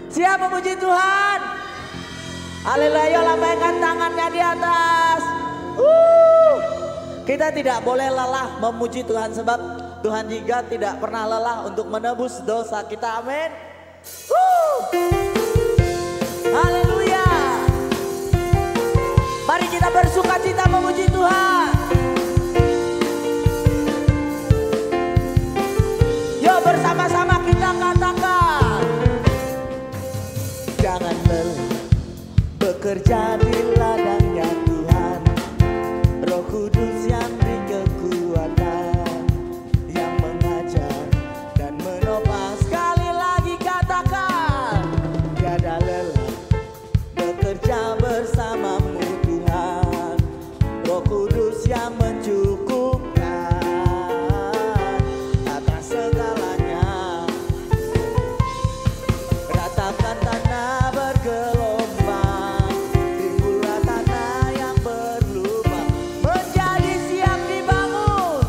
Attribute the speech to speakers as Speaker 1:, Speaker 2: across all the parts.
Speaker 1: Siap memuji Tuhan. Haleluya, lambaikan tangannya di atas. Kita tidak boleh lelah memuji Tuhan sebab Tuhan juga tidak pernah lelah untuk menebus dosa kita. Amin. Haleluya. Mari kita bersukacita memuji Tuhan. Yuk bersama-sama kita katakan. Jangan lelah bekerja di ladangnya Tuhan. Roh Kudus yang beri kekuatan, yang mengajar dan menopang. Sekali lagi katakan, tiada lelah bekerja bersamamu Tuhan. Roh Kudus yang mencukupkan atas segalanya. Ratakan tanah bergelombang, timbullah tanah yang berlubang, menjadi siap dibangun.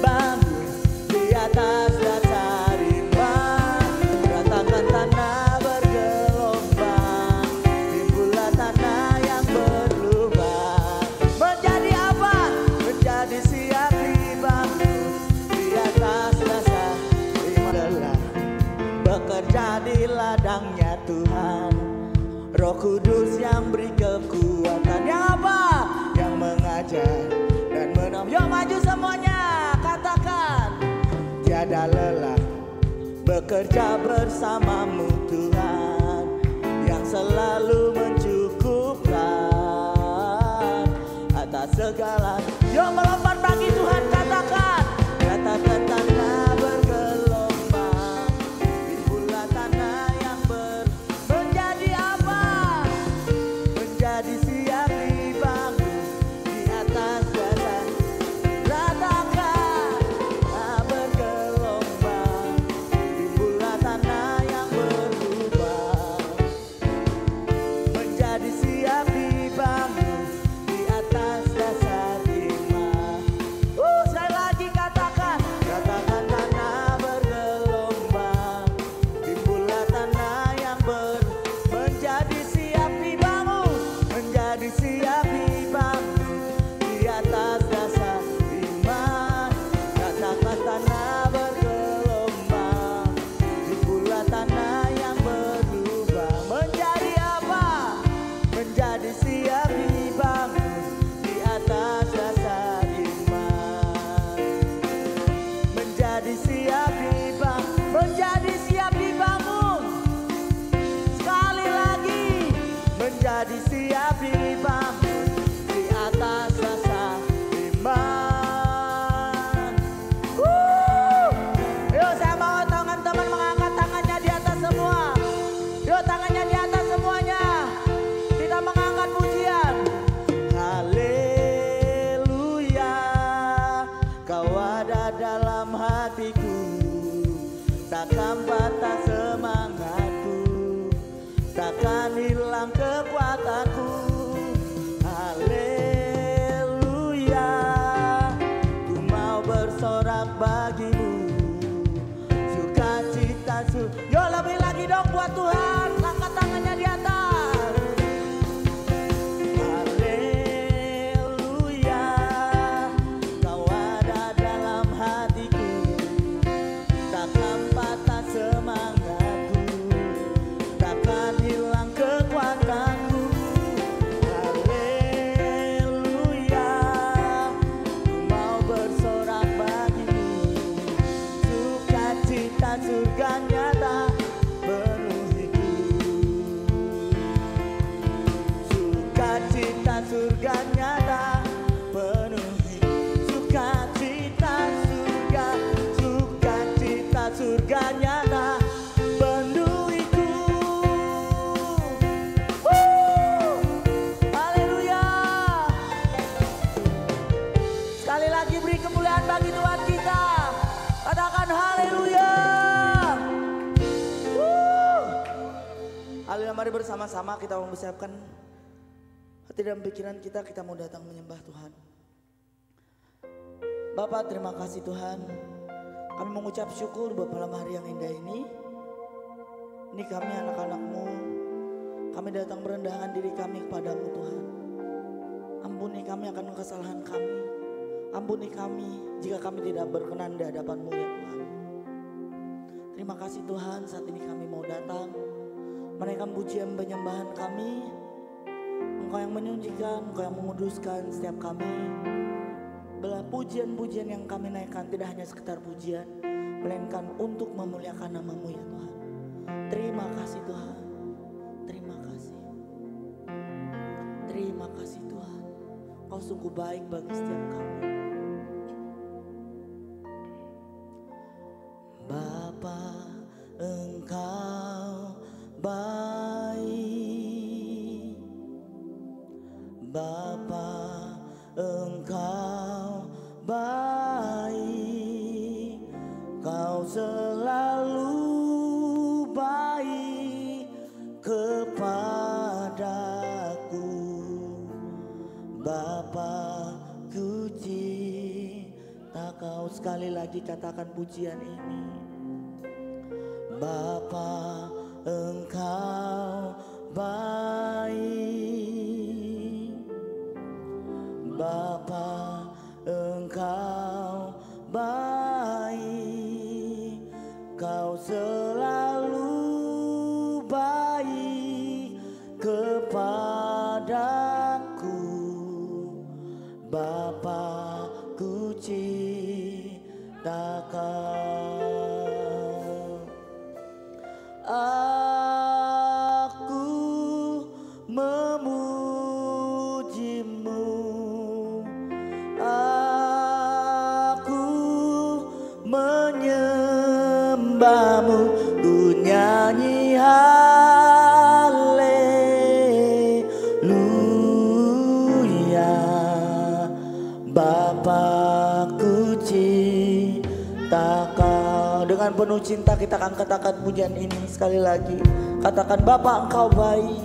Speaker 1: Bangun di atas dasar iman. Ratakan tanah bergelombang, timbullah tanah yang berlubang, menjadi apa? Menjadi siap dibangun di atas dasar iman. Bekerja di ladangnya Tuhan. Roh Kudus yang beri kekuatan, yang apa? Yang mengajar dan menolong. Yuk maju semuanya, katakan. Tiada lelah bekerja bersamamu Tuhan, yang selalu mencukupkan atas segala. Yuk melompat bagi Tuhan, katakan. Katakan tanah bergelombang, timbullah tanah yang menjadi apa? Menjadi siap dibangun di atas dasar. Ratakan tanah bergelombang, timbullah tanah yang berubah, menjadi siap dibangun di atas dasar iman. Sekali lagi katakan. Katakan tanah bergelombang, timbullah tanah yang menjadi siap dibangun, menjadi siap dibangun di atas dasar iman. Katakan tanah bergelombang, timbullah tanah yang berubah, menjadi apa? Menjadi siap dibangun di atas dasar iman. Menjadi siap dibangun, menjadi siap dibangun. Sekali lagi, menjadi siap dibangun di atas dasar iman. Yuk saya mau teman-teman mengangkat tangannya di atas semua. Yuk tangannya di atas semuanya. Kita mengangkat pujian. Haleluya, kau ada dalam hatiku, takkan patah semangatku, takkan hilang kekuatanku. Haleluya, ku mau bersorak bagimu, sukacita Yo lebih lagi dong buat Tuhan, angkat tangannya di atas. Haleluya, kau ada dalam hatiku, takkan patah semangatku, takkan hilang kekuatanku. Haleluya, ku mau bersorak bagimu, sukacita surga nyata penuhiku. Sukacita surga nyata penuhi. Sukacita surga nyata penuhiku. Haleluya. Sekali lagi beri kemuliaan bagi Tuhan kita. Katakan haleluya. Haleluya, mari bersama-sama kita mempersiapkan hati dan pikiran kita mau datang menyembah Tuhan. Bapak, terima kasih Tuhan. Kami mengucap syukur buat malam hari yang indah ini. Ini kami anak-anak-Mu, kami datang merendahkan diri kami kepadamu Tuhan. Ampuni kami akan kesalahan kami. Ampuni kami jika kami tidak berkenan di hadapan-Mu ya Tuhan. Terima kasih Tuhan, saat ini kami mau datang menaikkan pujian penyembahan kami. Engkau yang menyucikan, Engkau yang menguduskan setiap kami. Belah pujian-pujian yang kami naikkan tidak hanya sekedar pujian, melainkan untuk memuliakan nama-Mu ya Tuhan. Terima kasih Tuhan. Terima kasih. Terima kasih Tuhan. Kau sungguh baik bagi setiap kami. Bapa, Engkau baik. Bapa, Engkau baik. Kau selalu baik kepadaku. Bapa, ku cinta Kau. Sekali lagi katakan pujian ini. Bapa, Engkau baik. Bapa, Engkau baik. Kau selalu baik kepadaku. Bapa, ku cinta Kau. Aku memuji-Mu, aku menyembah-Mu, ku nyanyi haleluya. Bapa-Ku cinta Kau. Dengan penuh cinta kita akan katakan pujian ini sekali lagi. Katakan, Bapa, Engkau baik.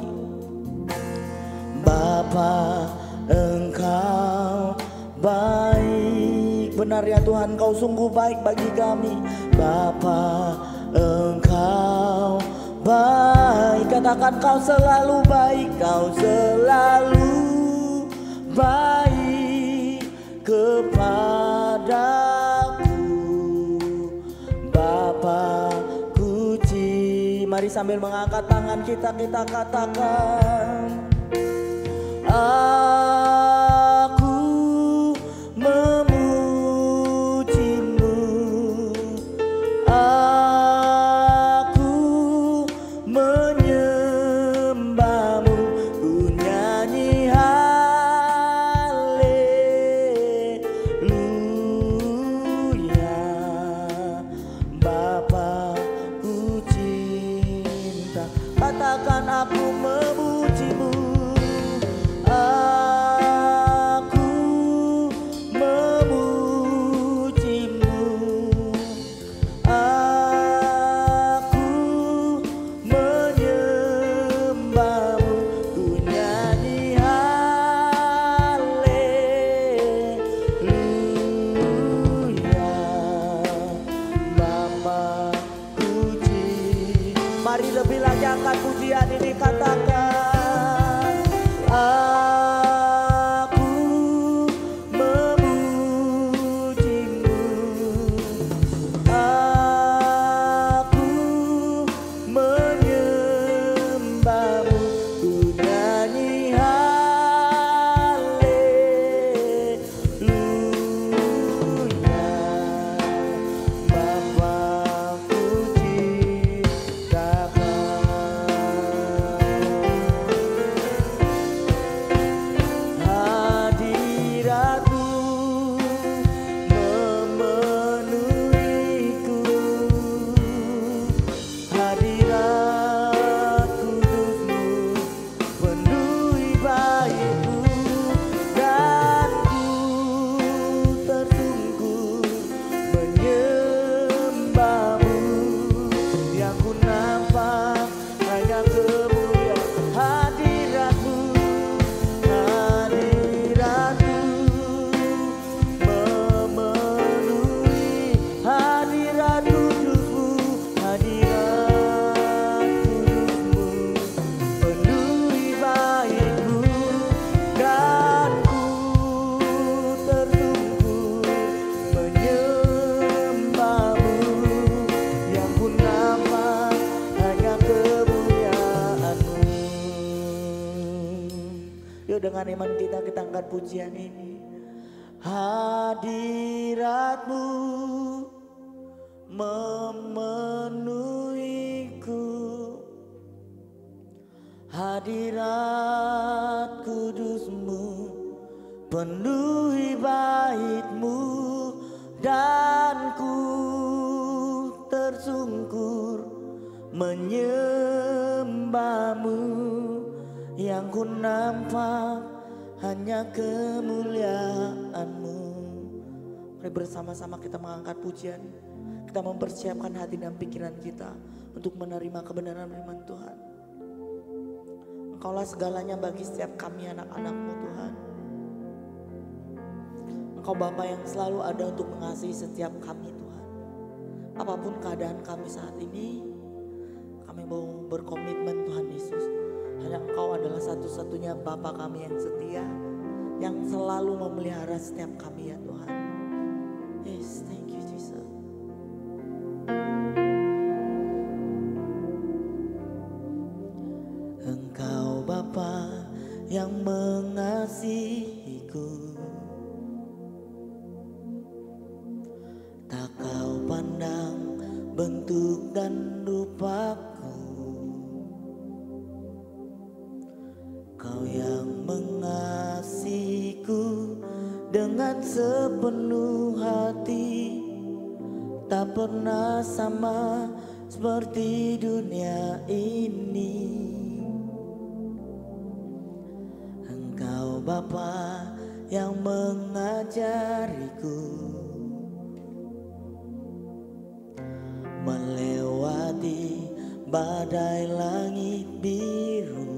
Speaker 1: Bapa, Engkau baik. Benar ya Tuhan, Kau sungguh baik bagi kami. Bapa, Engkau baik. Katakan, Kau selalu baik. Kau selalu baik kepadaku. Bapa-Ku cinta. Mari sambil mengangkat tangan kita katakan, aku memuji-Mu, aku menyembah-Mu, ku nyanyi haleluya. Bapa-Ku cinta. Katakan, aku memuji-Mu, aku memuji-Mu, aku menyembah-Mu, ku nyanyi haleluya. Bapa-Ku cinta. Mari lebih lagi angkat pujian ini, katakan, aku memuji-Mu, aku menyembah-Mu, ku nyanyi haleluya. Bapa-Ku cinta Kau. dengan iman kita angkat pujian ini. Hadirat-Mu memenuhiku, hadirat kudus-Mu penuhi bait-Mu, dan ku tersungkur menyembah-Mu. Yang ku nampak hanya kemuliaan-Mu. Mari bersama-sama kita mengangkat pujian. Kita mempersiapkan hati dan pikiran kita untuk menerima kebenaran firman Tuhan. Engkaulah segalanya bagi setiap kami anak-anak-Mu Tuhan. Engkau Bapa yang selalu ada untuk mengasihi setiap kami Tuhan. Apapun keadaan kami saat ini, kami mau berkomitmen Tuhan Yesus. Hanya Engkau adalah satu-satunya Bapa kami yang setia, yang selalu memelihara setiap kami ya Tuhan. Yes, thank you Jesus. Engkau Bapa yang mengasihiku, tak kau pandang bentuk dan rupaku. Kau yang mengasihiku dengan sepenuh hati, tak pernah sama seperti dunia ini. Engkau Bapa yang mengajariku melewati badai langit biru.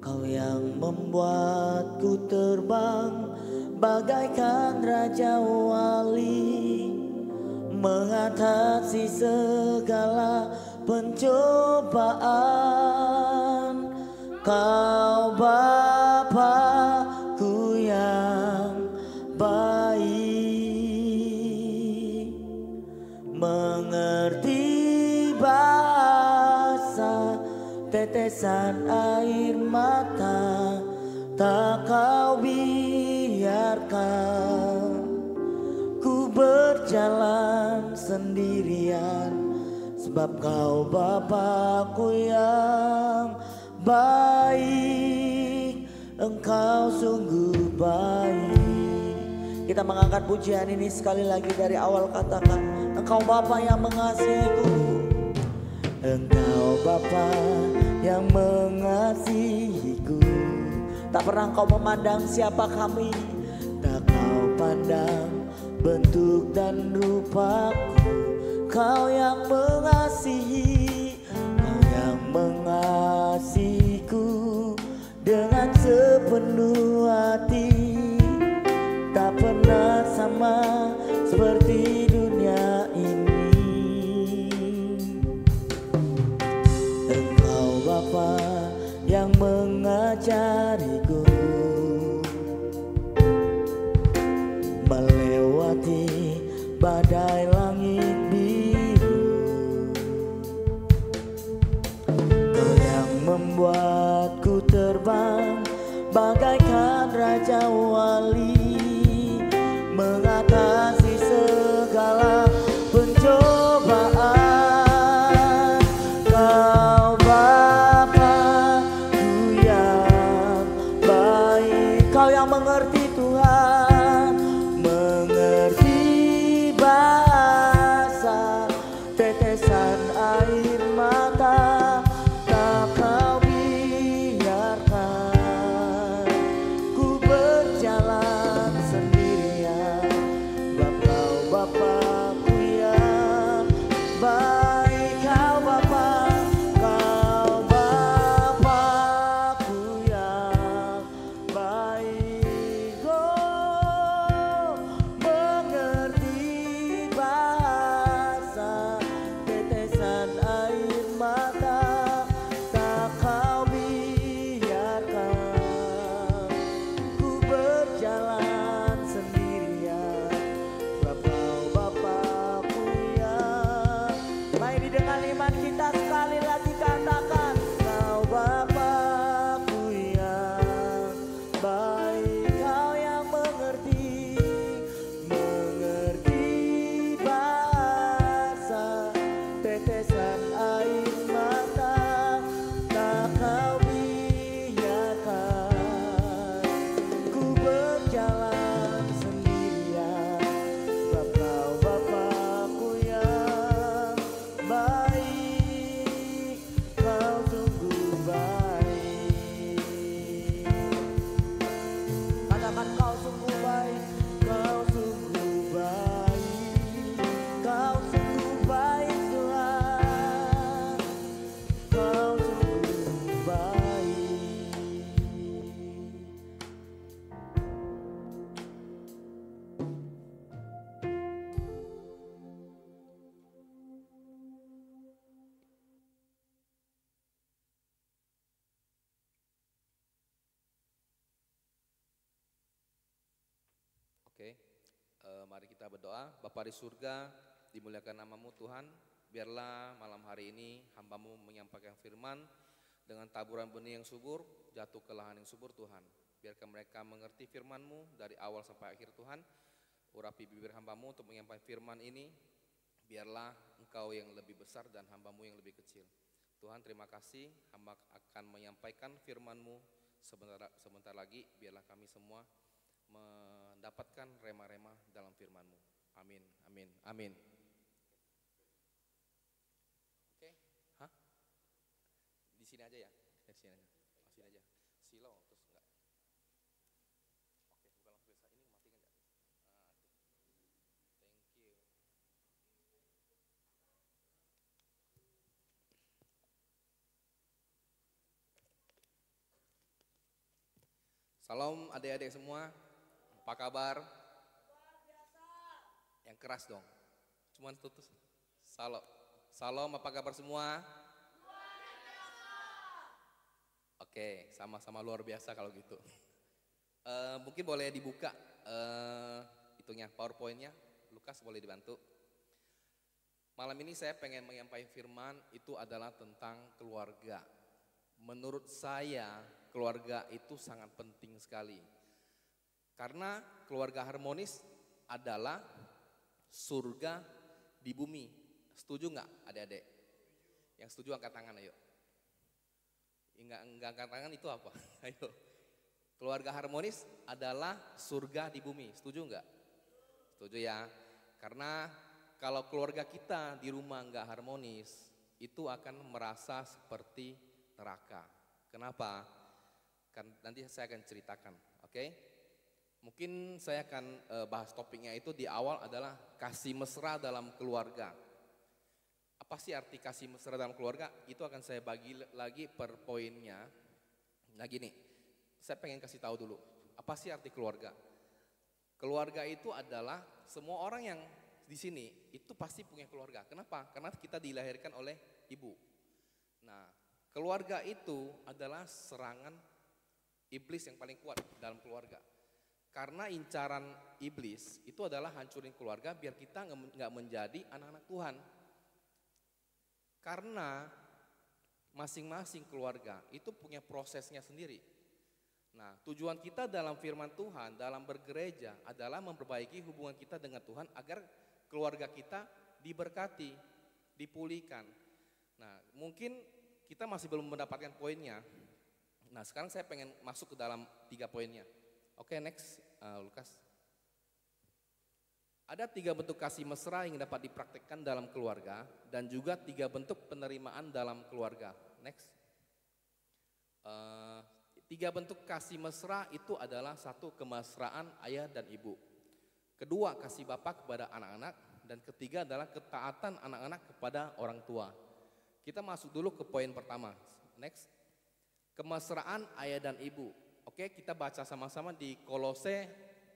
Speaker 1: Kau yang membuatku terbang bagaikan raja wali, mengatasi segala pencobaan. Kau Bapa-Ku yang baik, mengerti bahasa tetesan air mata, tak kau biarkan ku berjalan sendirian, sebab kau Bapa-Ku yang baik, engkau sungguh baik. Kita mengangkat pujian ini sekali lagi dari awal, katakan, engkau Bapa yang mengasihiku. Engkau Bapa yang mengasihiku, tak pernah kau memandang siapa kami, tak kau pandang bentuk dan rupaku. Kau yang mengasihi, kau yang mengasihiku dengan sepenuh hati, tak pernah sama seperti dunia ini. Bapa yang mengajariku melewati badai langit biru. Kau yang membuatku terbang bagaikan raja wali, mengatasi segala pencobaan. Mengerti Tuhan, mengerti bahasa tetesan air mata, tak kau biarkan
Speaker 2: Mari kita berdoa. Bapa di surga, dimuliakan namamu Tuhan. Biarlah malam hari ini hambamu menyampaikan firman dengan taburan benih yang subur, jatuh ke lahan yang subur Tuhan. Biarkan mereka mengerti firman-Mu dari awal sampai akhir Tuhan. Urapi bibir hambamu untuk menyampaikan firman ini. Biarlah Engkau yang lebih besar dan hambamu yang lebih kecil. Tuhan, terima kasih, hamba akan menyampaikan firman-Mu sebentar lagi. Biarlah kami semua mendapatkan rema-rema dalam firman-Mu. Amin, amin, amin. Oke, hah? Di sini aja ya, di sini aja, sini aja. Silo terus enggak? Oke, bukan langsung bisa. Ini matikan enggak? Thank you. Salam adik-adik semua, apa kabar? Yang keras dong, cuman tutus. Salam, apa kabar semua? Oke, sama-sama luar biasa kalau gitu. Mungkin boleh dibuka itunya, PowerPoint-nya. Lukas boleh dibantu. Malam ini saya pengen menyampaikan firman itu adalah tentang keluarga. Menurut saya keluarga itu sangat penting sekali. Karena keluarga harmonis adalah surga di bumi. Setuju nggak adik-adik? Yang setuju angkat tangan ayo. Enggak angkat tangan itu apa? Ayo. Keluarga harmonis adalah surga di bumi. Setuju nggak? Setuju ya. Karena kalau keluarga kita di rumah nggak harmonis, itu akan merasa seperti neraka. Kenapa? Kan nanti saya akan ceritakan, oke? Mungkin saya akan bahas topiknya itu di awal adalah kasih mesra dalam keluarga. Apa sih arti kasih mesra dalam keluarga? Itu akan saya bagi lagi per poinnya. Nah gini, saya pengen kasih tahu dulu, apa sih arti keluarga? Keluarga itu adalah semua orang yang di sini itu pasti punya keluarga. Kenapa? Karena kita dilahirkan oleh ibu. Nah, keluarga itu adalah serangan iblis yang paling kuat dalam keluarga. Karena incaran iblis itu adalah hancurin keluarga biar kita nggak menjadi anak-anak Tuhan. Karena masing-masing keluarga itu punya prosesnya sendiri. Nah, tujuan kita dalam firman Tuhan, dalam bergereja adalah memperbaiki hubungan kita dengan Tuhan agar keluarga kita diberkati, dipulihkan. Nah, mungkin kita masih belum mendapatkan poinnya. Nah, sekarang saya pengen masuk ke dalam 3 poinnya. Oke, next, Lukas. Ada 3 bentuk kasih mesra yang dapat dipraktekkan dalam keluarga dan juga 3 bentuk penerimaan dalam keluarga. Next. 3 bentuk kasih mesra itu adalah 1, kemesraan ayah dan ibu. Kedua, kasih bapak kepada anak-anak. Dan ketiga adalah ketaatan anak-anak kepada orang tua. Kita masuk dulu ke poin pertama. Next. Kemesraan ayah dan ibu. Oke, kita baca sama-sama di Kolose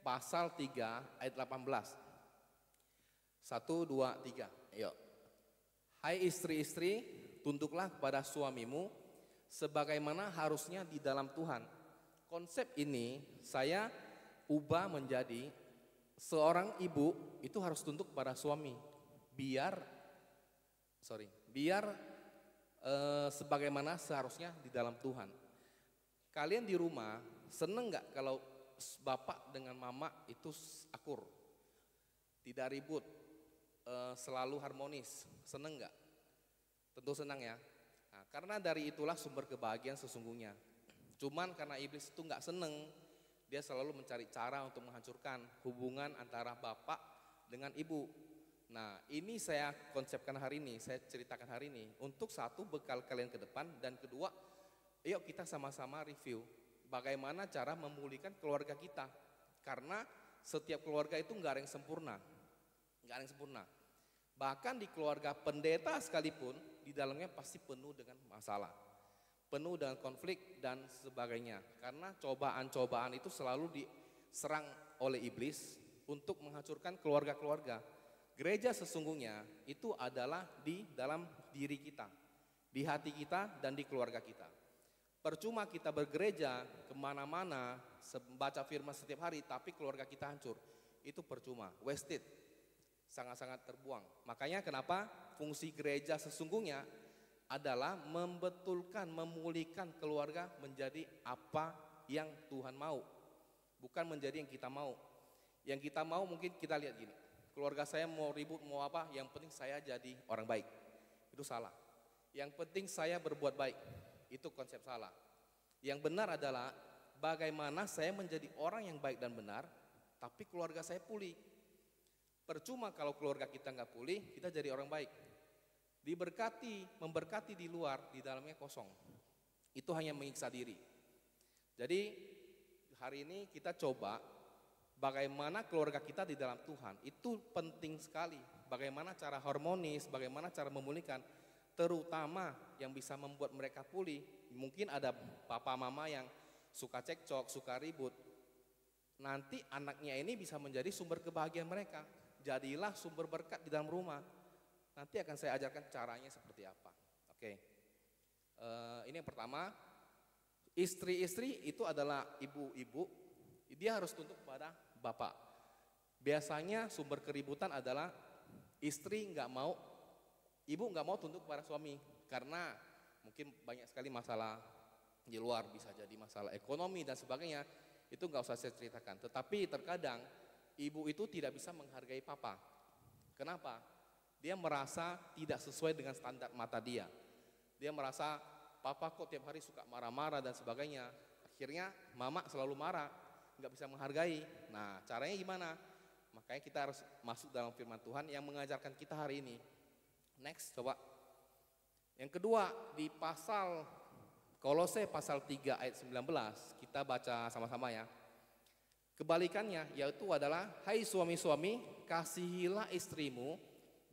Speaker 2: pasal 3 ayat 18. 1, 2, 3. Ayo. Hai istri-istri, tunduklah kepada suamimu sebagaimana harusnya di dalam Tuhan. Konsep ini saya ubah menjadi seorang ibu itu harus tunduk kepada suami. Biar sebagaimana seharusnya di dalam Tuhan. Kalian di rumah seneng gak kalau bapak dengan mama itu akur? Tidak ribut, selalu harmonis, seneng gak? Tentu senang ya. Nah, karena dari itulah sumber kebahagiaan sesungguhnya. Cuman karena iblis itu gak seneng, dia selalu mencari cara untuk menghancurkan hubungan antara bapak dengan ibu. Nah, ini saya konsepkan hari ini, saya ceritakan hari ini. Untuk 1, bekal kalian ke depan, dan kedua, yuk kita sama-sama review bagaimana cara memulihkan keluarga kita. Karena setiap keluarga itu nggak ada yang sempurna, nggak ada yang sempurna. Bahkan di keluarga pendeta sekalipun, di dalamnya pasti penuh dengan masalah, penuh dengan konflik dan sebagainya. Karena cobaan-cobaan itu selalu diserang oleh iblis untuk menghancurkan keluarga-keluarga. Gereja sesungguhnya itu adalah di dalam diri kita, di hati kita dan di keluarga kita. Percuma kita bergereja kemana-mana, baca firman setiap hari, tapi keluarga kita hancur. itu percuma, wasted, sangat-sangat terbuang. Makanya kenapa fungsi gereja sesungguhnya adalah membetulkan, memulihkan keluarga menjadi apa yang Tuhan mau, bukan menjadi yang kita mau. Yang kita mau mungkin kita lihat gini, keluarga saya mau ribut mau apa, yang penting saya jadi orang baik. Itu salah. Yang penting saya berbuat baik, itu konsep salah. Yang benar adalah bagaimana saya menjadi orang yang baik dan benar, tapi keluarga saya pulih. Percuma kalau keluarga kita nggak pulih, kita jadi orang baik. Diberkati, memberkati di luar, di dalamnya kosong. Itu hanya menyiksa diri. Jadi hari ini kita coba bagaimana keluarga kita di dalam Tuhan. Itu penting sekali. Bagaimana cara harmonis, bagaimana cara memulihkan. Terutama yang bisa membuat mereka pulih. Mungkin ada papa mama yang suka cekcok, suka ribut. Nanti anaknya ini bisa menjadi sumber kebahagiaan mereka. Jadilah sumber berkat di dalam rumah. Nanti akan saya ajarkan caranya seperti apa. Oke. Ini yang pertama. Istri-istri itu adalah ibu-ibu. Dia harus tunduk kepada bapak. Biasanya sumber keributan adalah istri nggak mau, ibu nggak mau tunduk kepada suami. Karena mungkin banyak sekali masalah di luar, bisa jadi masalah ekonomi dan sebagainya. Itu nggak usah saya ceritakan. Tetapi terkadang ibu itu tidak bisa menghargai papa. Kenapa? Dia merasa tidak sesuai dengan standar mata dia. Dia merasa papa kok tiap hari suka marah-marah dan sebagainya. Akhirnya mama selalu marah, nggak bisa menghargai. Nah, caranya gimana? Makanya kita harus masuk dalam firman Tuhan yang mengajarkan kita hari ini. Next, coba. Yang kedua, di pasal Kolose pasal 3 ayat 19, kita baca sama-sama ya. Kebalikannya yaitu adalah, hai suami-suami, kasihilah istrimu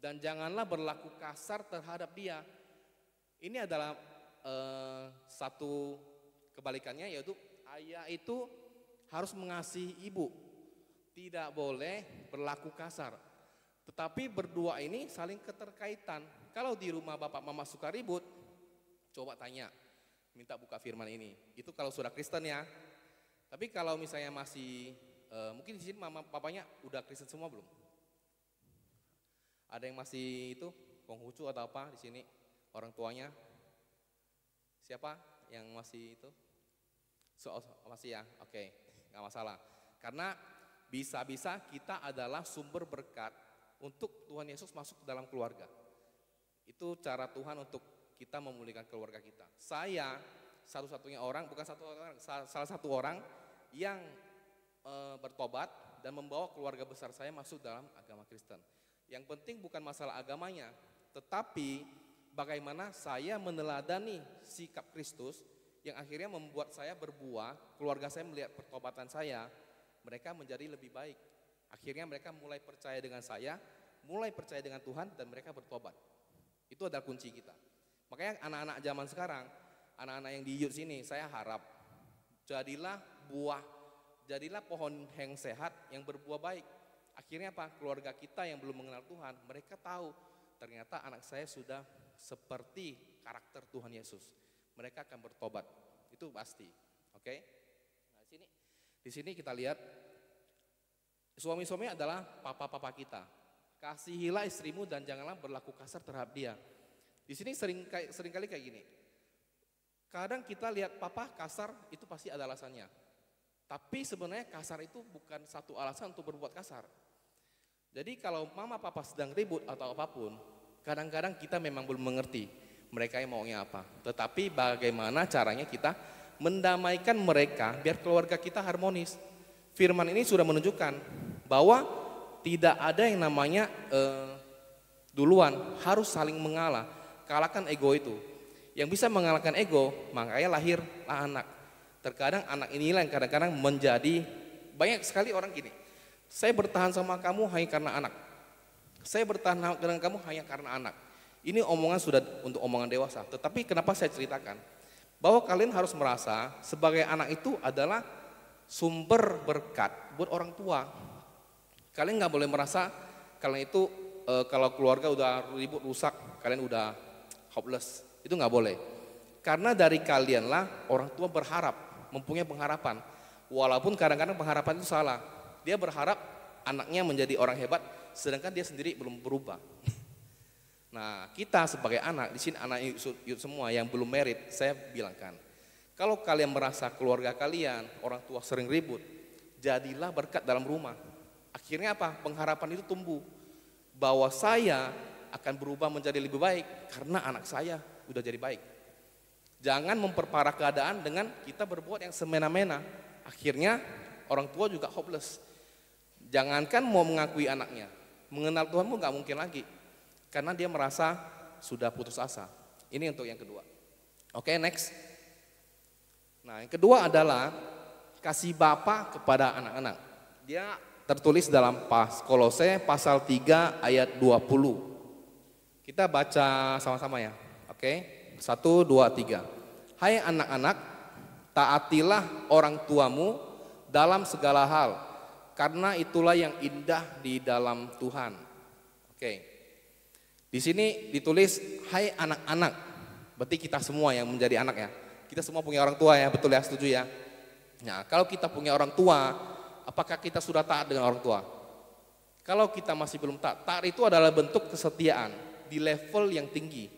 Speaker 2: dan janganlah berlaku kasar terhadap dia. Ini adalah satu kebalikannya, yaitu ayah itu harus mengasihi ibu, tidak boleh berlaku kasar. Tetapi berdua ini saling keterkaitan. Kalau di rumah bapak mama suka ribut, coba tanya, minta buka firman ini. Itu kalau sudah Kristen ya. Tapi kalau misalnya masih mungkin di sini mama papanya udah Kristen semua belum? Ada yang masih itu Konghucu atau apa di sini orang tuanya? Siapa yang masih itu? Masih ya, oke, nggak masalah. Karena bisa-bisa kita adalah sumber berkat untuk Tuhan Yesus masuk ke dalam keluarga. Itu cara Tuhan untuk kita memulihkan keluarga kita. Saya satu-satunya orang, bukan satu orang, salah satu orang yang bertobat dan membawa keluarga besar saya masuk dalam agama Kristen. Yang penting bukan masalah agamanya, tetapi bagaimana saya meneladani sikap Kristus yang akhirnya membuat saya berbuah, keluarga saya melihat pertobatan saya, mereka menjadi lebih baik. Akhirnya mereka mulai percaya dengan saya, mulai percaya dengan Tuhan dan mereka bertobat. Itu adalah kunci kita. Makanya anak-anak zaman sekarang, anak-anak yang di youth sini, saya harap jadilah pohon yang sehat yang berbuah baik. Akhirnya apa? Keluarga kita yang belum mengenal Tuhan, mereka tahu ternyata anak saya sudah seperti karakter Tuhan Yesus. Mereka akan bertobat, itu pasti. Oke? Nah, di sini kita lihat suami-suami adalah papa-papa kita. Kasihilah istrimu dan janganlah berlaku kasar terhadap dia. Di sini seringkali kayak gini. Kadang kita lihat papa kasar itu pasti ada alasannya. Tapi sebenarnya kasar itu bukan satu alasan untuk berbuat kasar. Jadi kalau mama papa sedang ribut atau apapun, kadang-kadang kita memang belum mengerti mereka yang maunya apa. Tetapi bagaimana caranya kita mendamaikan mereka biar keluarga kita harmonis. Firman ini sudah menunjukkan bahwa tidak ada yang namanya duluan, harus saling mengalah. Kalahkan ego itu. Yang bisa mengalahkan ego, makanya lahirlah anak. Terkadang anak inilah yang kadang-kadang menjadi, banyak sekali orang gini, saya bertahan sama kamu hanya karena anak. Saya bertahan dengan kamu hanya karena anak. Ini omongan sudah untuk omongan dewasa. Tetapi kenapa saya ceritakan? Bahwa kalian harus merasa sebagai anak itu adalah sumber berkat buat orang tua. Kalian nggak boleh merasa kalian itu kalau keluarga udah ribut rusak, kalian udah hopeless. Itu nggak boleh. Karena dari kalianlah orang tua berharap, mempunyai pengharapan. Walaupun kadang-kadang pengharapan itu salah. Dia berharap anaknya menjadi orang hebat, sedangkan dia sendiri belum berubah. Nah, kita sebagai anak, di sini anak youth semua yang belum married, saya bilangkan, kalau kalian merasa keluarga kalian, orang tua sering ribut, jadilah berkat dalam rumah. Akhirnya apa? Pengharapan itu tumbuh, bahwa saya akan berubah menjadi lebih baik karena anak saya udah jadi baik. Jangan memperparah keadaan dengan kita berbuat yang semena-mena. Akhirnya orang tua juga hopeless. Jangankan mau mengakui anaknya, mengenal Tuhan pun gak mungkin lagi. Karena dia merasa sudah putus asa. Ini untuk yang kedua. Oke, next. Nah, yang kedua adalah kasih Bapa kepada anak-anak. Dia tertulis dalam Kolose pasal 3 ayat 20. Kita baca sama-sama ya. Oke, 1, 2, 3. Hai anak-anak, taatilah orang tuamu dalam segala hal, karena itulah yang indah di dalam Tuhan. Oke. Di sini ditulis, hai anak-anak, berarti kita semua yang menjadi anak ya. Kita semua punya orang tua ya, betul ya, setuju ya. Nah, kalau kita punya orang tua, apakah kita sudah taat dengan orang tua? Kalau kita masih belum taat, taat itu adalah bentuk kesetiaan di level yang tinggi.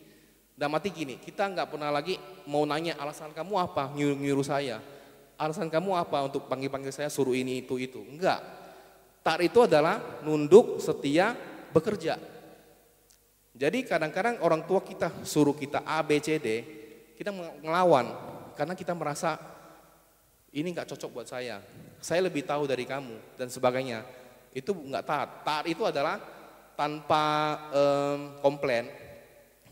Speaker 2: Dan mati gini, kita nggak pernah lagi mau nanya alasan kamu apa nyuruh saya. Alasan kamu apa untuk panggil-panggil saya suruh ini itu. Enggak. Taat itu adalah nunduk, setia, bekerja. Jadi kadang-kadang orang tua kita suruh kita A, B, C, D, kita ngelawan karena kita merasa ini nggak cocok buat saya lebih tahu dari kamu dan sebagainya. Itu nggak taat. Taat itu adalah tanpa komplain,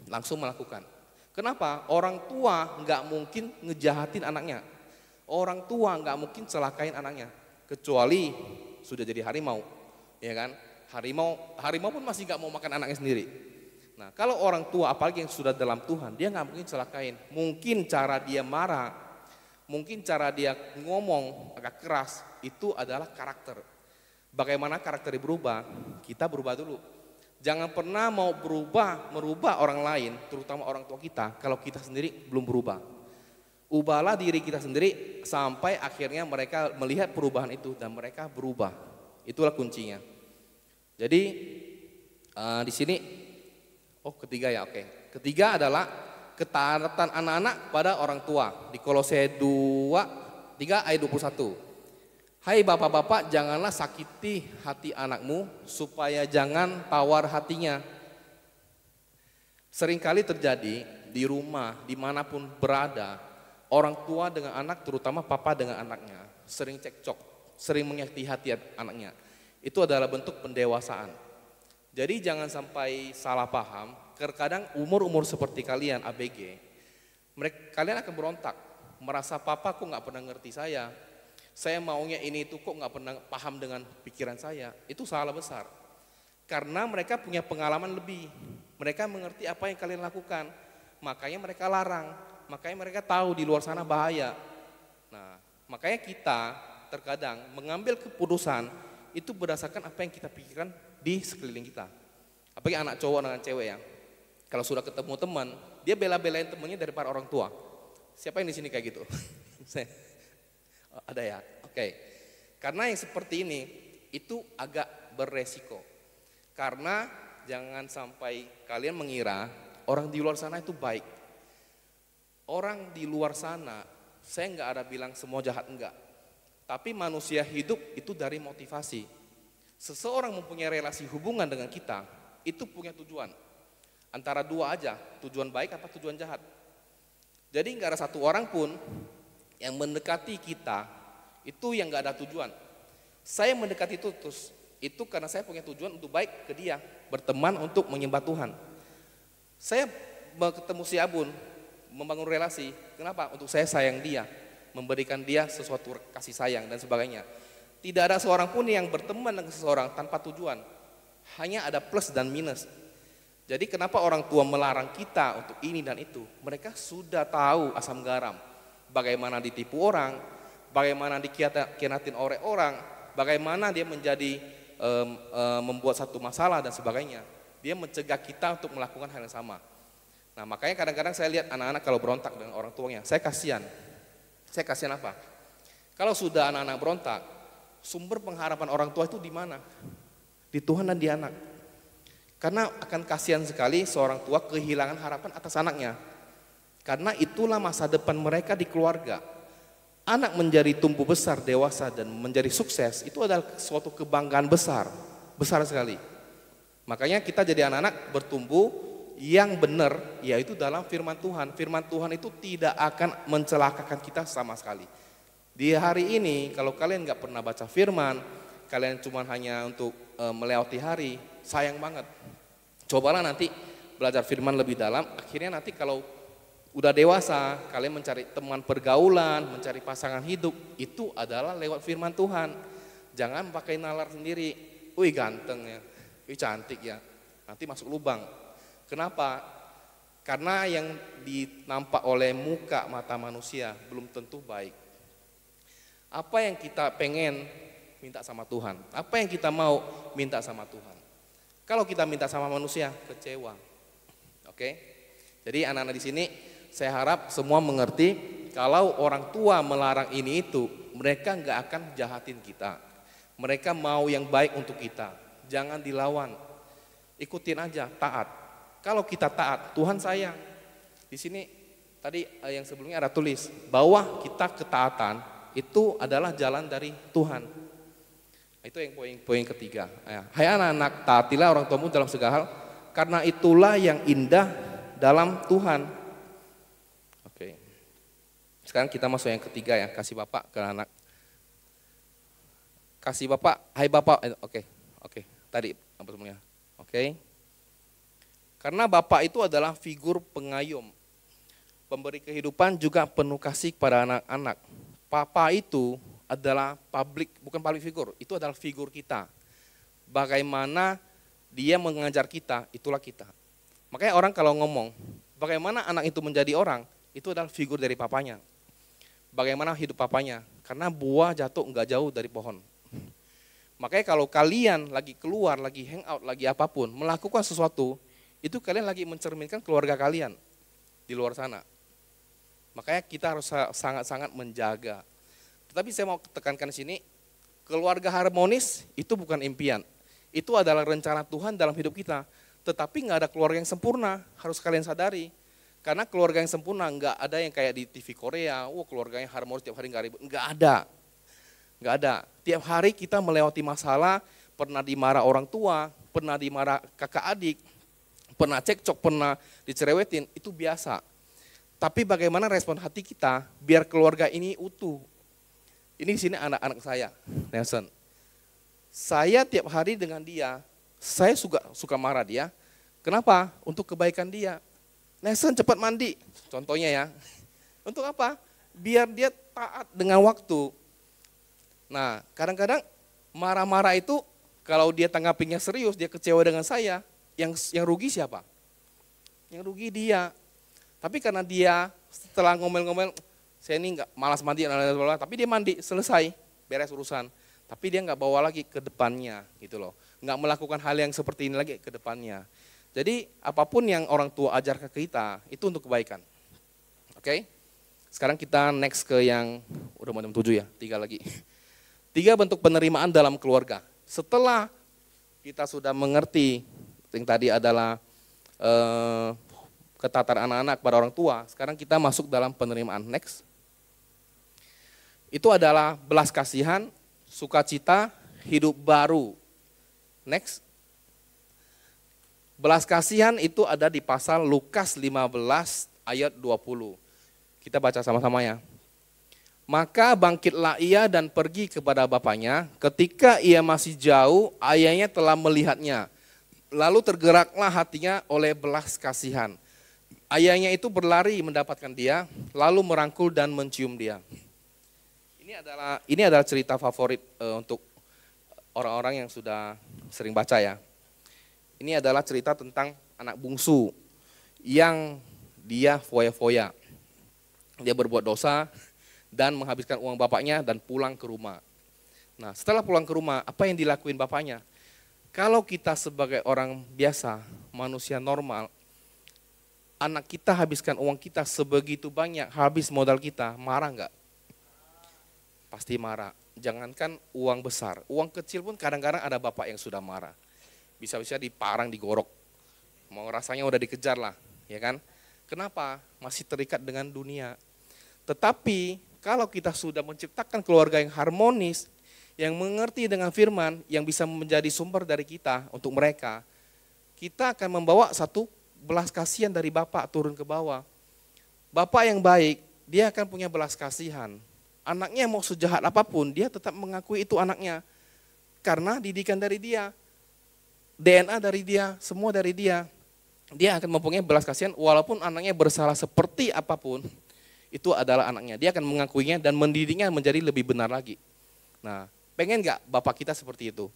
Speaker 2: langsung melakukan. Kenapa? Orang tua nggak mungkin ngejahatin anaknya. Orang tua nggak mungkin celakain anaknya, kecuali sudah jadi harimau, ya kan? Harimau pun masih nggak mau makan anaknya sendiri. Nah, kalau orang tua apalagi yang sudah dalam Tuhan, dia nggak mungkin celakain. Mungkin cara dia marah, mungkin cara dia ngomong agak keras, itu adalah karakter. Bagaimana karakter berubah? Kita berubah dulu. Jangan pernah mau merubah orang lain, terutama orang tua kita, kalau kita sendiri belum berubah. Ubahlah diri kita sendiri sampai akhirnya mereka melihat perubahan itu dan mereka berubah. Itulah kuncinya. Jadi di sini ketiga ya, oke. Ketiga adalah ketaatan anak-anak pada orang tua. Di Kolose 3 ayat 21. Hai bapak-bapak, janganlah sakiti hati anakmu supaya jangan tawar hatinya. Seringkali terjadi di rumah, dimanapun berada, orang tua dengan anak, terutama papa dengan anaknya, sering cekcok, sering menyakiti hati anaknya. Itu adalah bentuk pendewasaan. Jadi jangan sampai salah paham, terkadang umur-umur seperti kalian ABG, kalian akan berontak, merasa papa kok nggak pernah ngerti saya maunya ini itu kok nggak pernah paham dengan pikiran saya. Itu salah besar, karena mereka punya pengalaman lebih, mereka mengerti apa yang kalian lakukan, makanya mereka larang, makanya mereka tahu di luar sana bahaya. Nah, makanya kita terkadang mengambil keputusan itu berdasarkan apa yang kita pikirkan di sekeliling kita. Apalagi anak cowok dengan cewek ya. Kalau sudah ketemu teman, dia bela-belain temannya daripada orang tua. Siapa yang di sini kayak gitu? Ada ya? Oke. Karena yang seperti ini itu agak beresiko. Karena jangan sampai kalian mengira orang di luar sana itu baik. Orang di luar sana, saya nggak ada bilang semua jahat, enggak. Tapi manusia hidup itu dari motivasi. Seseorang mempunyai relasi hubungan dengan kita, itu punya tujuan. Antara dua aja, tujuan baik apa tujuan jahat. Jadi nggak ada satu orang pun yang mendekati kita, itu yang nggak ada tujuan. Saya mendekati itu terus, itu karena saya punya tujuan untuk baik ke dia, berteman untuk menyembah Tuhan. Saya ketemu si Abun, membangun relasi, kenapa? Untuk saya sayang dia, memberikan dia sesuatu kasih sayang dan sebagainya. Tidak ada seorang pun yang berteman dengan seseorang tanpa tujuan. Hanya ada plus dan minus. Jadi kenapa orang tua melarang kita untuk ini dan itu? Mereka sudah tahu asam garam. Bagaimana ditipu orang, bagaimana dikhianatin oleh orang, bagaimana dia menjadi membuat satu masalah dan sebagainya. Dia mencegah kita untuk melakukan hal yang sama. Nah, makanya kadang-kadang saya lihat anak-anak kalau berontak dengan orang tuanya, saya kasihan. Saya kasihan apa? Kalau sudah anak-anak berontak, sumber pengharapan orang tua itu di mana? Di Tuhan dan di anak. Karena akan kasihan sekali seorang tua kehilangan harapan atas anaknya. Karena itulah masa depan mereka di keluarga. Anak menjadi tumbuh besar, dewasa dan menjadi sukses itu adalah suatu kebanggaan besar, besar sekali. Makanya kita jadi anak-anak bertumbuh yang benar, yaitu dalam firman Tuhan. Firman Tuhan itu tidak akan mencelakakan kita sama sekali. Di hari ini kalau kalian nggak pernah baca firman, kalian cuma hanya untuk melewati hari, sayang banget. Cobalah nanti belajar firman lebih dalam, akhirnya nanti kalau udah dewasa, kalian mencari teman pergaulan, mencari pasangan hidup, itu adalah lewat firman Tuhan. Jangan pakai nalar sendiri, wih ganteng ya, wih cantik ya, nanti masuk lubang. Kenapa? Karena yang dinampak oleh muka mata manusia belum tentu baik. Apa yang kita pengen minta sama Tuhan, apa yang kita mau minta sama Tuhan. Kalau kita minta sama manusia, kecewa. Oke? Jadi anak-anak di sini, saya harap semua mengerti kalau orang tua melarang ini itu, mereka nggak akan jahatin kita. Mereka mau yang baik untuk kita. Jangan dilawan. Ikutin aja, taat. Kalau kita taat, Tuhan sayang. Di sini tadi yang sebelumnya ada tulis bahwa kita ketaatan itu adalah jalan dari Tuhan. Itu yang poin ketiga. Hai anak-anak, taatilah orang tuamu dalam segala hal, karena itulah yang indah dalam Tuhan. Oke. Sekarang kita masuk yang ketiga ya, kasih bapak ke anak. Kasih bapak, hai bapak, oke. Tadi apa semuanya? Oke. Karena bapak itu adalah figur pengayom, pemberi kehidupan juga penuh kasih kepada anak-anak. Papa itu adalah bukan public figure, itu adalah figur kita. Bagaimana dia mengajar kita, itulah kita. Makanya orang kalau ngomong, bagaimana anak itu menjadi orang, itu adalah figur dari papanya. Bagaimana hidup papanya, karena buah jatuh nggak jauh dari pohon. Makanya kalau kalian lagi keluar, lagi hangout, lagi apapun, melakukan sesuatu, itu kalian lagi mencerminkan keluarga kalian di luar sana. Makanya kita harus sangat-sangat menjaga. Tetapi saya mau tekankan di sini, keluarga harmonis itu bukan impian. Itu adalah rencana Tuhan dalam hidup kita. Tetapi nggak ada keluarga yang sempurna, harus kalian sadari. Karena keluarga yang sempurna nggak ada yang kayak di TV Korea, keluarganya harmonis tiap hari nggak ribut. Nggak ada. Tiap hari kita melewati masalah, pernah dimarah orang tua, pernah dimarah kakak adik, pernah cekcok, pernah dicerewetin, itu biasa. Tapi bagaimana respon hati kita biar keluarga ini utuh. Ini di sini anak-anak saya, Nelson. Saya tiap hari dengan dia, saya suka marah dia. Kenapa? Untuk kebaikan dia. Nelson cepat mandi, contohnya ya. Untuk apa? Biar dia taat dengan waktu. Nah, kadang-kadang marah-marah itu kalau dia tanggapinya serius, dia kecewa dengan saya, yang rugi siapa? Yang rugi dia. Tapi karena dia setelah ngomel-ngomel, saya ini nggak malas mandi, tapi dia mandi, selesai, beres urusan. Tapi dia nggak bawa lagi ke depannya, gitu loh. Nggak melakukan hal yang seperti ini lagi ke depannya. Jadi apapun yang orang tua ajar ke kita, itu untuk kebaikan. Oke? Sekarang kita next ke yang, udah mau jam 7 ya, 3 lagi. 3 bentuk penerimaan dalam keluarga. Setelah kita sudah mengerti, yang tadi adalah ketaatan anak-anak pada orang tua, sekarang kita masuk dalam penerimaan. Next. Itu adalah belas kasihan, sukacita, hidup baru. Next. Belas kasihan itu ada di pasal Lukas 15 ayat 20. Kita baca sama-sama ya. Maka bangkitlah ia dan pergi kepada bapaknya. Ketika ia masih jauh, ayahnya telah melihatnya. Lalu tergeraklah hatinya oleh belas kasihan. Ayahnya itu berlari mendapatkan dia, lalu merangkul dan mencium dia. Ini adalah cerita favorit untuk orang-orang yang sudah sering baca ya. Ini adalah cerita tentang anak bungsu yang dia foya-foya. Dia berbuat dosa dan menghabiskan uang bapaknya dan pulang ke rumah. Nah, setelah pulang ke rumah, apa yang dilakuin bapaknya? Kalau kita sebagai orang biasa, manusia normal, anak kita habiskan uang kita sebegitu banyak, habis modal kita, marah enggak? pasti marah. Jangankan uang besar, uang kecil pun kadang-kadang ada bapak yang sudah marah. Bisa-bisa diparang, digorok. Mau rasanya udah dikejar lah, ya kan? Kenapa? Masih terikat dengan dunia. Tetapi kalau kita sudah menciptakan keluarga yang harmonis, yang mengerti dengan firman, yang bisa menjadi sumber dari kita untuk mereka, kita akan membawa satu belas kasihan dari Bapak turun ke bawah. Bapak yang baik, dia akan punya belas kasihan. Anaknya mau sejahat apapun, dia tetap mengakui itu anaknya. Karena didikan dari dia, DNA dari dia, semua dari dia. Dia akan mempunyai belas kasihan walaupun anaknya bersalah seperti apapun, itu adalah anaknya. Dia akan mengakuinya dan mendidiknya menjadi lebih benar lagi. Nah, pengen gak Bapak kita seperti itu?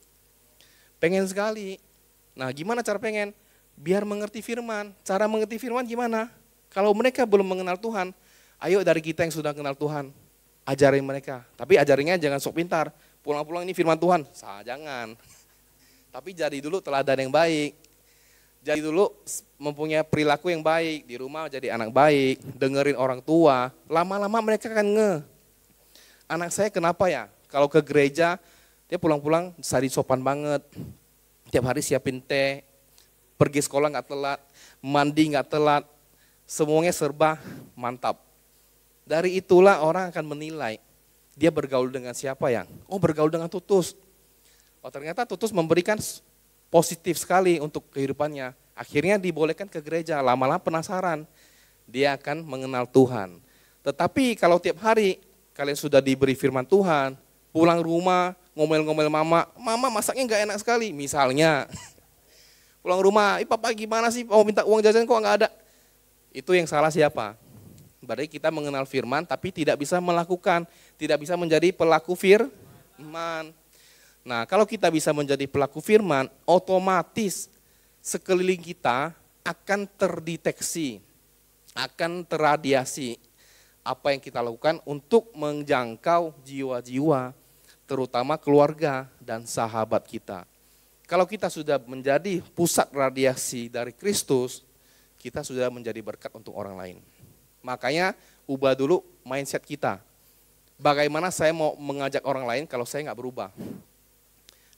Speaker 2: Pengen sekali. Nah, gimana cara pengen? Biar mengerti firman. Cara mengerti firman gimana? Kalau mereka belum mengenal Tuhan, ayo dari kita yang sudah kenal Tuhan, ajarin mereka. Tapi ajarinnya jangan sok pintar. Pulang-pulang ini firman Tuhan, jangan. Tapi jadi dulu teladan yang baik. Jadi dulu mempunyai perilaku yang baik, di rumah jadi anak baik, dengerin orang tua, lama-lama mereka akan anak saya kenapa ya, kalau ke gereja, dia pulang-pulang sari sopan banget, tiap hari siapin teh, pergi sekolah nggak telat, mandi nggak telat, semuanya serba mantap. Dari itulah orang akan menilai, dia bergaul dengan siapa ya, oh bergaul dengan Tutus. Oh ternyata Tutus memberikan positif sekali untuk kehidupannya. Akhirnya dibolehkan ke gereja, lama-lama penasaran. Dia akan mengenal Tuhan. Tetapi kalau tiap hari kalian sudah diberi firman Tuhan, pulang rumah, ngomel-ngomel mama masaknya nggak enak sekali. Misalnya, pulang rumah, papa gimana sih, mau minta uang jajan kok nggak ada. Itu yang salah siapa? Berarti kita mengenal firman tapi tidak bisa melakukan, tidak bisa menjadi pelaku firman. Nah, kalau kita bisa menjadi pelaku firman, otomatis sekeliling kita akan terdeteksi, akan terradiasi apa yang kita lakukan untuk menjangkau jiwa-jiwa, terutama keluarga dan sahabat kita. Kalau kita sudah menjadi pusat radiasi dari Kristus, kita sudah menjadi berkat untuk orang lain. Makanya ubah dulu mindset kita. Bagaimana saya mau mengajak orang lain kalau saya nggak berubah?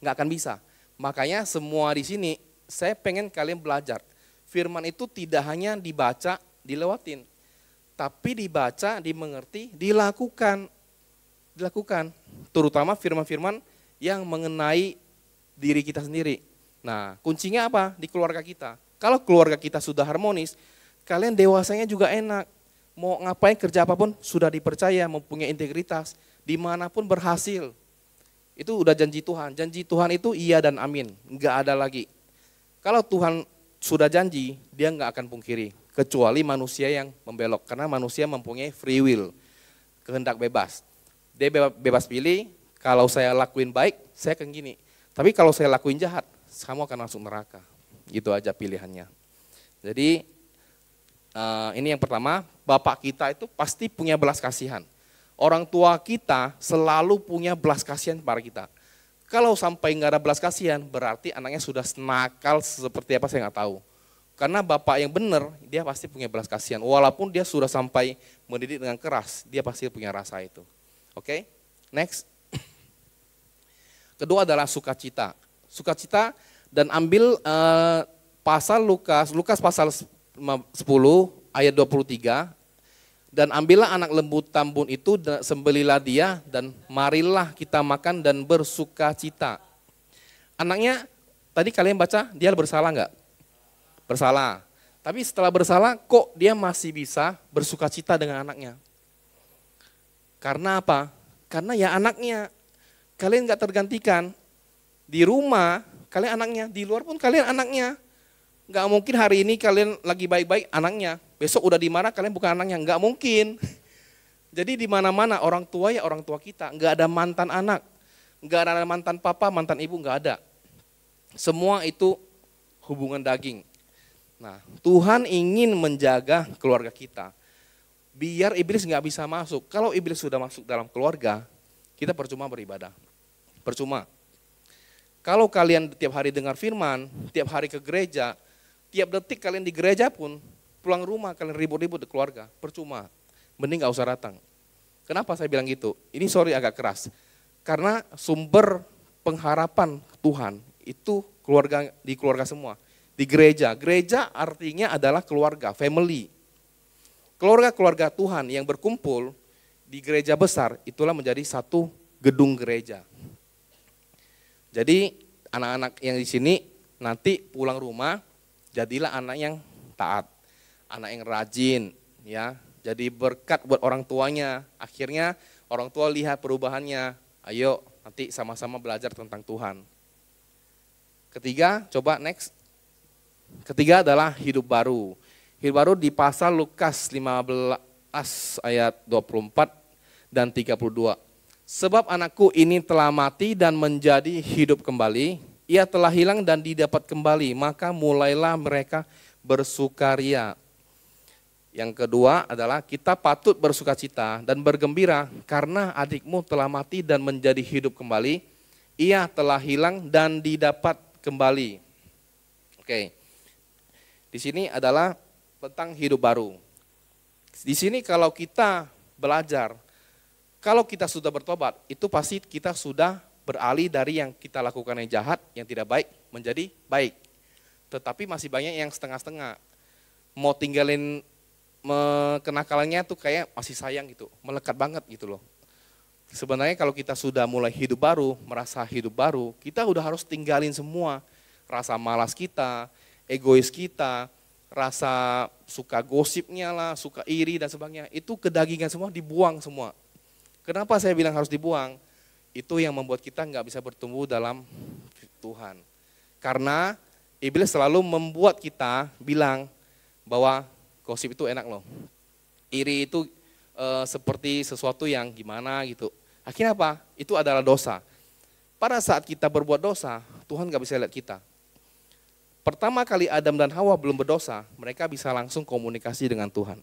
Speaker 2: Nggak akan bisa. Makanya semua di sini saya pengen kalian belajar. Firman itu tidak hanya dibaca, dilewatin. Tapi dibaca, dimengerti, dilakukan. Terutama firman-firman yang mengenai diri kita sendiri. Nah, kuncinya apa? Di keluarga kita. Kalau keluarga kita sudah harmonis, kalian dewasanya juga enak. Mau ngapain kerja apapun sudah dipercaya, mempunyai integritas. Dimanapun berhasil. Itu udah janji Tuhan. Janji Tuhan itu iya dan amin. Enggak ada lagi. Kalau Tuhan sudah janji, dia enggak akan pungkiri. Kecuali manusia yang membelok. Karena manusia mempunyai free will. Kehendak bebas. Dia bebas pilih, kalau saya lakuin baik, saya akan gini. Tapi kalau saya lakuin jahat, kamu akan masuk neraka. Gitu aja pilihannya. Jadi ini yang pertama, Bapak kita itu pasti punya belas kasihan. Orang tua kita selalu punya belas kasihan pada kita. Kalau sampai nggak ada belas kasihan, berarti anaknya sudah nakal seperti apa saya nggak tahu. Karena bapak yang benar, dia pasti punya belas kasihan. Walaupun dia sudah sampai mendidik dengan keras, dia pasti punya rasa itu. Oke, next. Kedua adalah sukacita. Sukacita dan ambil pasal Lukas pasal 10 ayat 23. Dan ambillah anak lembu tambun itu, sembelilah dia, dan marilah kita makan dan bersukacita. Anaknya, tadi kalian baca, dia bersalah enggak? Bersalah. Tapi setelah bersalah, kok dia masih bisa bersukacita dengan anaknya? Karena apa? Karena ya anaknya. Kalian enggak tergantikan. Di rumah, kalian anaknya. Di luar pun kalian anaknya. Enggak mungkin hari ini kalian lagi baik-baik anaknya. Besok udah dimarah kalian bukan anaknya, enggak mungkin. Jadi di mana-mana orang tua ya orang tua kita, enggak ada mantan anak, enggak ada mantan papa, mantan ibu, enggak ada. Semua itu hubungan daging. Nah, Tuhan ingin menjaga keluarga kita, biar iblis enggak bisa masuk. Kalau iblis sudah masuk dalam keluarga, kita percuma beribadah, percuma. Kalau kalian tiap hari dengar firman, tiap hari ke gereja, tiap detik kalian di gereja pun, pulang rumah kalian ribut-ribut di keluarga, percuma. Mending gak usah datang. Kenapa saya bilang gitu? Ini sorry agak keras. Karena sumber pengharapan Tuhan itu di keluarga semua. Di gereja. Gereja artinya adalah keluarga, family. Keluarga-keluarga Tuhan yang berkumpul di gereja besar itulah menjadi satu gedung gereja. Jadi anak-anak yang di sini nanti pulang rumah jadilah anak yang taat, anak yang rajin, ya. Jadi berkat buat orang tuanya. Akhirnya orang tua lihat perubahannya. Ayo nanti sama-sama belajar tentang Tuhan. Ketiga, coba next. Ketiga adalah hidup baru. Hidup baru di pasal Lukas 15 ayat 24 dan 32. Sebab anakku ini telah mati dan menjadi hidup kembali. Ia telah hilang dan didapat kembali. Maka mulailah mereka bersukaria. Yang kedua adalah kita patut bersukacita dan bergembira karena adikmu telah mati dan menjadi hidup kembali. Ia telah hilang dan didapat kembali. Oke. Di sini adalah tentang hidup baru. Di sini kalau kita belajar, kalau kita sudah bertobat, itu pasti kita sudah beralih dari yang kita lakukan yang jahat, yang tidak baik, menjadi baik. Tetapi masih banyak yang setengah-setengah. Mau tinggalin kenakalannya tuh kayak masih sayang gitu, melekat banget gitu loh. Sebenarnya kalau kita sudah mulai hidup baru, merasa hidup baru, kita udah harus tinggalin semua. Rasa malas kita, egois kita, rasa suka gosipnya lah, suka iri dan sebagainya. Itu kedagingan semua dibuang semua. Kenapa saya bilang harus dibuang? Itu yang membuat kita nggak bisa bertumbuh dalam Tuhan. Karena iblis selalu membuat kita bilang bahwa gosip itu enak loh. Iri itu seperti sesuatu yang gimana gitu. Akhirnya apa? Itu adalah dosa. Pada saat kita berbuat dosa, Tuhan gak bisa lihat kita. Pertama kali Adam dan Hawa belum berdosa, mereka bisa langsung komunikasi dengan Tuhan.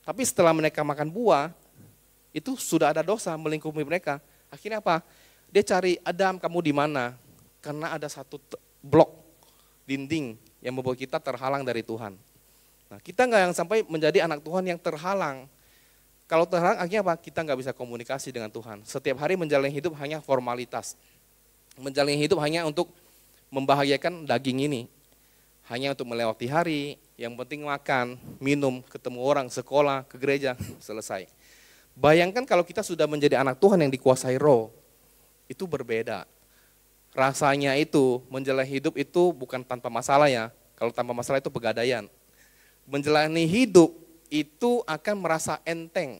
Speaker 2: Tapi setelah mereka makan buah, itu sudah ada dosa melingkupi mereka. Akhirnya apa? Dia cari, Adam kamu di mana? Karena ada satu blok dinding yang membuat kita terhalang dari Tuhan. Nah, kita nggak yang sampai menjadi anak Tuhan yang terhalang. Kalau terhalang akhirnya apa? Kita nggak bisa komunikasi dengan Tuhan. Setiap hari menjalani hidup hanya formalitas. Menjalani hidup hanya untuk membahagiakan daging ini. Hanya untuk melewati hari, yang penting makan, minum, ketemu orang, sekolah, ke gereja, selesai. Bayangkan kalau kita sudah menjadi anak Tuhan yang dikuasai roh, itu berbeda. Rasanya itu, menjalani hidup itu bukan tanpa masalah ya. Kalau tanpa masalah itu pegadaian. Menjalani hidup itu akan merasa enteng.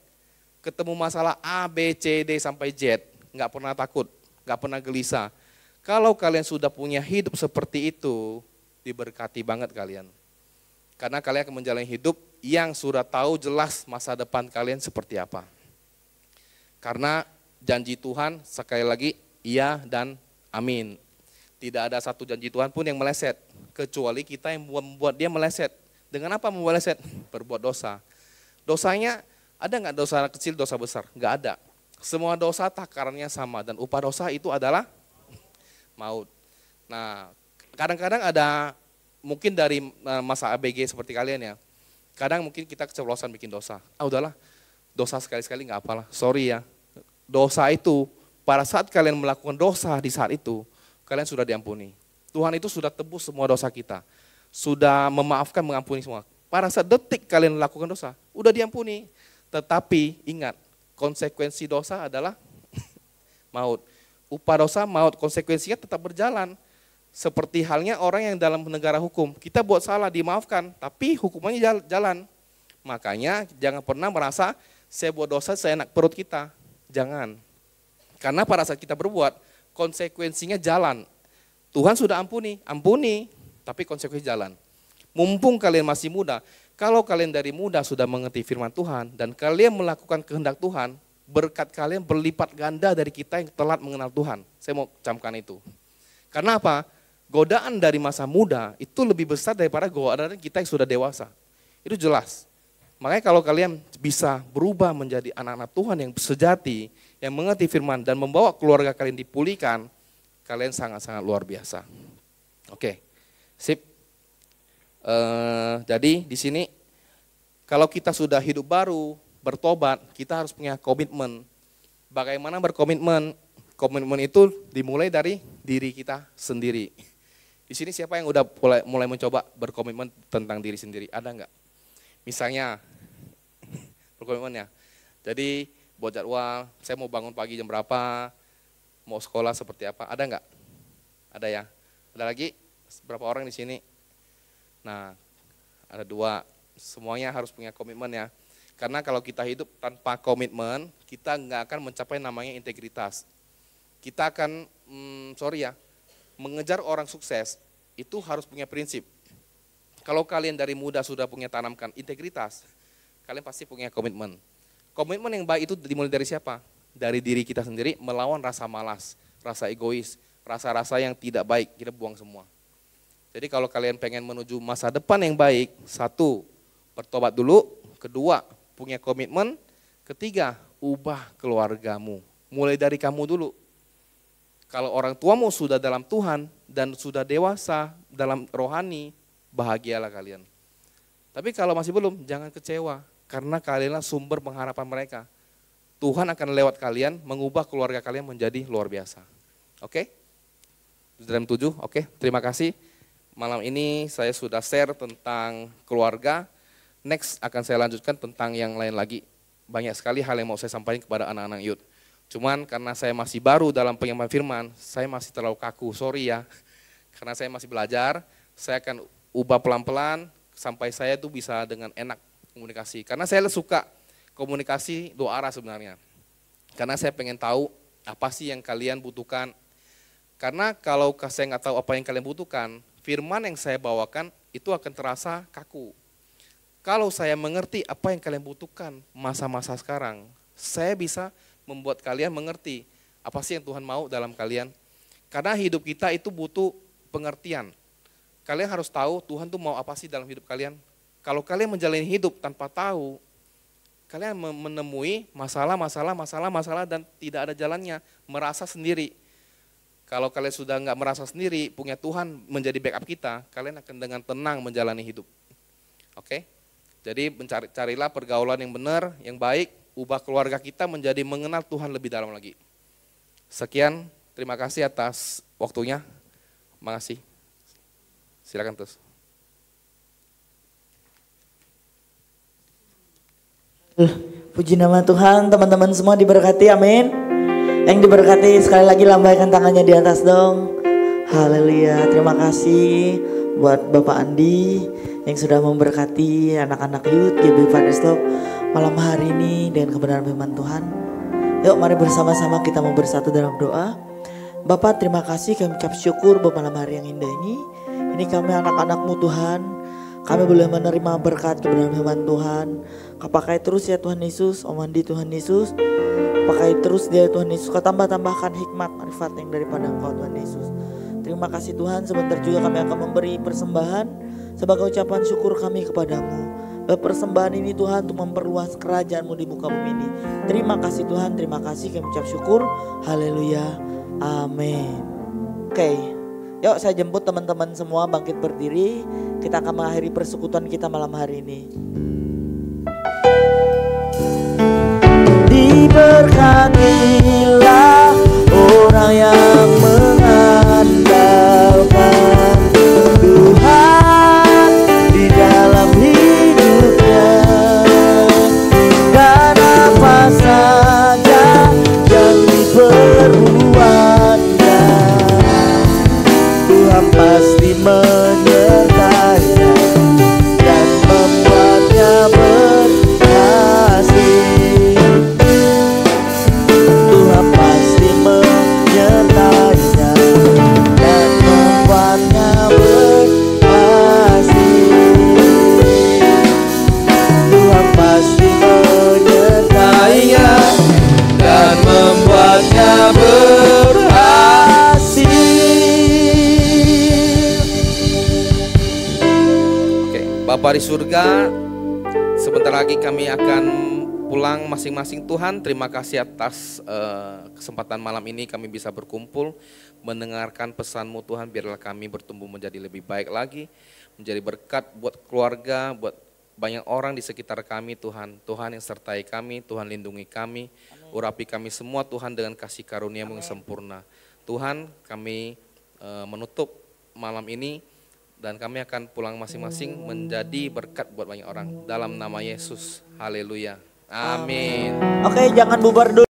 Speaker 2: Ketemu masalah A, B, C, D sampai Z, nggak pernah takut, nggak pernah gelisah. Kalau kalian sudah punya hidup seperti itu, diberkati banget kalian. Karena kalian akan menjalani hidup yang sudah tahu jelas masa depan kalian seperti apa. Karena janji Tuhan sekali lagi iya dan amin. Tidak ada satu janji Tuhan pun yang meleset, kecuali kita yang membuat dia meleset. Dengan apa meleset? Berbuat dosa. Dosanya ada nggak dosa kecil, dosa besar? Nggak ada. Semua dosa takarannya sama dan upah dosa itu adalah maut. Nah, kadang-kadang ada mungkin dari masa ABG seperti kalian ya. Kadang mungkin kita keceplosan bikin dosa. Udahlah, dosa sekali-sekali nggak apalah. Sorry ya. Dosa itu pada saat kalian melakukan dosa di saat itu, kalian sudah diampuni. Tuhan itu sudah tebus semua dosa kita. Sudah memaafkan, mengampuni semua. Pada saat detik kalian melakukan dosa, udah diampuni. Tetapi ingat, konsekuensi dosa adalah maut. Upah dosa, maut, konsekuensinya tetap berjalan. Seperti halnya orang yang dalam negara hukum. Kita buat salah, dimaafkan, tapi hukumannya jalan. Makanya jangan pernah merasa saya buat dosa seenak perut kita. Jangan. Karena pada saat kita berbuat, konsekuensinya jalan. Tuhan sudah ampuni, tapi konsekuensi jalan. Mumpung kalian masih muda, kalau kalian dari muda sudah mengerti firman Tuhan dan kalian melakukan kehendak Tuhan, berkat kalian berlipat ganda dari kita yang telat mengenal Tuhan. Saya mau camkan itu. Karena apa? Godaan dari masa muda itu lebih besar daripada godaan kita yang sudah dewasa. Itu jelas. Makanya kalau kalian bisa berubah menjadi anak-anak Tuhan yang sejati, yang mengerti firman dan membawa keluarga kalian dipulihkan, kalian sangat-sangat luar biasa. Oke. Sip. Jadi di sini kalau kita sudah hidup baru, bertobat, kita harus punya komitmen. Bagaimana berkomitmen? Komitmen itu dimulai dari diri kita sendiri. Di sini siapa yang udah mulai mencoba berkomitmen tentang diri sendiri? Ada enggak? Misalnya, berkomitmen ya. Jadi buat jadwal, saya mau bangun pagi jam berapa, mau sekolah seperti apa, ada enggak? Ada ya? Ada lagi? Berapa orang di sini? Nah, ada 2. Semuanya harus punya komitmen ya. Karena kalau kita hidup tanpa komitmen, kita nggak akan mencapai namanya integritas. Kita akan, mengejar orang sukses, itu harus punya prinsip. Kalau kalian dari muda sudah punya tanamkan integritas, kalian pasti punya komitmen. Komitmen yang baik itu dimulai dari siapa? Dari diri kita sendiri melawan rasa malas, rasa egois, rasa-rasa yang tidak baik, kita buang semua. Jadi kalau kalian pengen menuju masa depan yang baik, 1, bertobat dulu, 2, punya komitmen, 3, ubah keluargamu. Mulai dari kamu dulu. Kalau orang tuamu sudah dalam Tuhan dan sudah dewasa dalam rohani, bahagialah kalian. Tapi kalau masih belum, jangan kecewa. Karena kalianlah sumber pengharapan mereka. Tuhan akan lewat kalian mengubah keluarga kalian menjadi luar biasa. Oke? Dalam 7, oke. Terima kasih. Malam ini saya sudah share tentang keluarga. Next akan saya lanjutkan tentang yang lain lagi. Banyak sekali hal yang mau saya sampaikan kepada anak-anak youth. Cuman karena saya masih baru dalam penyampaian firman, saya masih terlalu kaku, sorry ya. Karena saya masih belajar, saya akan ubah pelan-pelan sampai saya tuh bisa dengan enak komunikasi. Karena saya suka komunikasi 2 arah sebenarnya. Karena saya pengen tahu apa sih yang kalian butuhkan. Karena kalau saya nggak tahu apa yang kalian butuhkan, firman yang saya bawakan itu akan terasa kaku. Kalau saya mengerti apa yang kalian butuhkan masa-masa sekarang, saya bisa membuat kalian mengerti apa sih yang Tuhan mau dalam kalian. Karena hidup kita itu butuh pengertian. Kalian harus tahu Tuhan tuh mau apa sih dalam hidup kalian. Kalau kalian menjalani hidup tanpa tahu, kalian menemui masalah dan tidak ada jalannya, merasa sendiri. Kalau kalian sudah nggak merasa sendiri, punya Tuhan menjadi backup kita, kalian akan dengan tenang menjalani hidup. Oke? Jadi carilah pergaulan yang benar, yang baik, ubah keluarga kita menjadi mengenal Tuhan lebih dalam lagi. Sekian, terima kasih atas waktunya. Makasih. Silakan terus.
Speaker 1: Puji nama Tuhan, teman-teman semua diberkati, amin. Yang diberkati sekali lagi lambaikan tangannya di atas dong. Haleluya, terima kasih buat Bapak Andi yang sudah memberkati anak-anak youth GB Fathers Love malam hari ini dengan kebenaran firman Tuhan. Yuk mari bersama-sama kita mau bersatu dalam doa. Bapak terima kasih, kami ucap syukur buat malam hari yang indah ini. Ini kami anak-anak-Mu Tuhan. Kami boleh menerima berkat kebenaran firman Tuhan. Kau pakai terus ya Tuhan Yesus, Om Andi Tuhan Yesus. Pakai terus dia Tuhan Yesus. Kau tambah-tambahkan hikmat, manfaat yang daripada Engkau Tuhan Yesus. Terima kasih Tuhan, sebentar juga kami akan memberi persembahan sebagai ucapan syukur kami kepadamu. Persembahan ini Tuhan untuk memperluas kerajaan-Mu di muka bumi ini. Terima kasih Tuhan, terima kasih, kami ucap syukur. Haleluya, amin. Oke, yuk saya jemput teman-teman semua bangkit berdiri. Kita akan mengakhiri persekutuan kita malam hari ini. Diberkatilah orang yang mengandalkan Tuhan di dalam hidupnya, dan apa saja yang diperluannya Tuhan pasti menyertainya dan membuatnya berhasil. Tuhan pasti menyertainya dan membuatnya berhasil. Tuhan pasti menyertainya dan membuatnya berhasil.
Speaker 2: Oke, Bapa di surga, sebentar lagi kami akan pulang masing-masing. Tuhan, terima kasih atas kesempatan malam ini kami bisa berkumpul mendengarkan pesan-Mu Tuhan. Biarlah kami bertumbuh menjadi lebih baik lagi, menjadi berkat buat keluarga, buat banyak orang di sekitar kami Tuhan. Tuhan yang sertai kami, Tuhan lindungi kami, urapi kami semua Tuhan dengan kasih karunia-Mu yang sempurna. Tuhan, kami menutup malam ini dan kami akan pulang masing-masing menjadi berkat buat banyak orang. Dalam nama Yesus, haleluya. Amin.
Speaker 1: Oke, jangan bubar dulu.